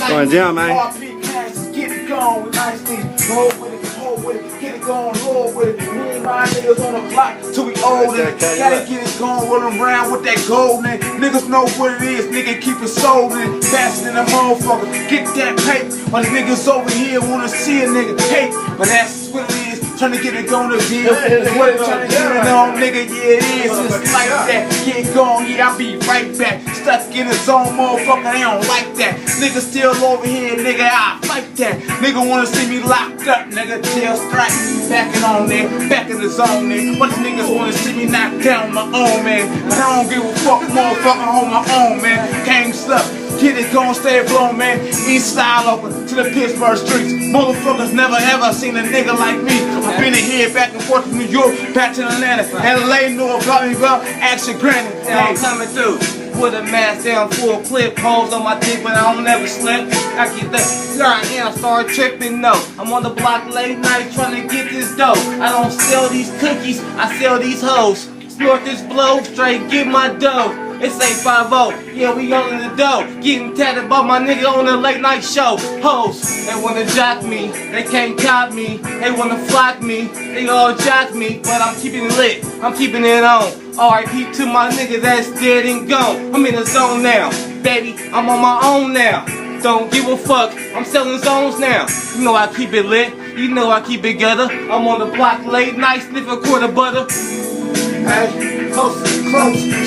管这样吗？ Get it going, nicely. Roll with it, hold with it, get it going, roll with it. Me and my niggas on the block till we old. Gotta get it going, rolling around with that gold. Niggas know what it is, nigga keep it sold in. Faster than a motherfucker, get that paper. My niggas over here wanna see a nigga hate, but that's what it is. Tryna get it going again. That's what it's tryna get it on, nigga. Yeah, it is. Just like that. Get going, yeah, I'll be right back. Stuck in the zone, motherfucker. They don't like that. Nigga still over here, nigga. I fight that. Nigga wanna see me locked up, nigga. Jail strike. Backing on there, back in the zone, nigga. But the niggas wanna see me knocked down my own, man. But I don't give a fuck, motherfucker, on my own, man. Gang stuff. Get it going, stay blown, man. East side open to the Pittsburgh streets. Motherfuckers never ever seen a nigga like me. I've been in here back and forth to New York, back to Atlanta. LA know about me, bro. Action granted. I'm coming through with a mask down, full clip, holes on my dick, but I don't never slip. I get that. Here I am, start tripping, no. I'm on the block late night trying to get this dough. I don't sell these cookies, I sell these hoes. Snort this blow, straight get my dough. It's 850, yeah, we on the dough. Getting tatted by my nigga on the late night show. Hoes, they wanna jock me, they can't cop me. They wanna flock me, they all jock me. But I'm keeping it lit, I'm keeping it on. R.I.P. to my nigga that's dead and gone. I'm in the zone now, baby, I'm on my own now. Don't give a fuck, I'm selling zones now. You know I keep it lit, you know I keep it gutter. I'm on the block late night, sniffing quarter butter. Hey, close,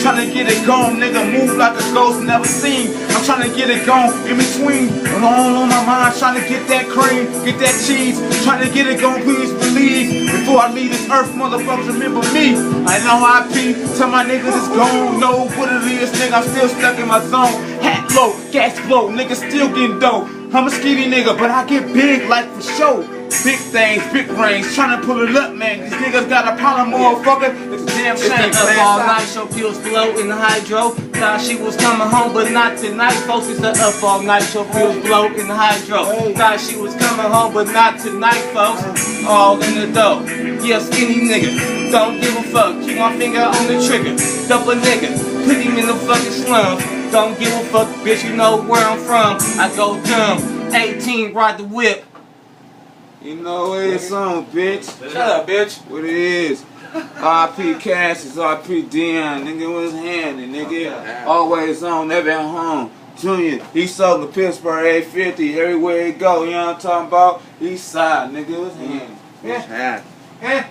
tryna get it going, nigga. Move like a ghost, never seen. I'm tryna get it going in between. All on my mind, tryna get that cream, get that cheese. Tryna get it going, please believe. Before I leave this earth, motherfuckers, remember me. I know IP, tell my niggas it's gone. Know what it is, nigga. I'm still stuck in my zone. Hat low, gas flow, nigga still getting dope. I'm a skinny nigga, but I get big like for show. Big things, big brains, trying to pull it up, man. These niggas got a problem, motherfucker. It's a damn shame. It's the up all night show, pills flow in the hydro. Thought she was coming home, but not tonight, folks. It's the up all night show, pills blow in the hydro. Thought she was coming home, but not tonight, folks. All in the dough. Yeah, skinny nigga. Don't give a fuck. Keep my finger on the trigger. Dump a nigga. Put him in the fucking slums. Don't give a fuck, bitch. You know where I'm from. I go dumb. 18, ride the whip. You know what it's on, bitch. Shut up, bitch. What it is. R.P. Cassius, R.P. Dion, nigga was handy, nigga. Always on, never at home. Junior, he sold the Pittsburgh 850 everywhere he go. You know what I'm talking about? East side, nigga was handy. Yeah. Yeah.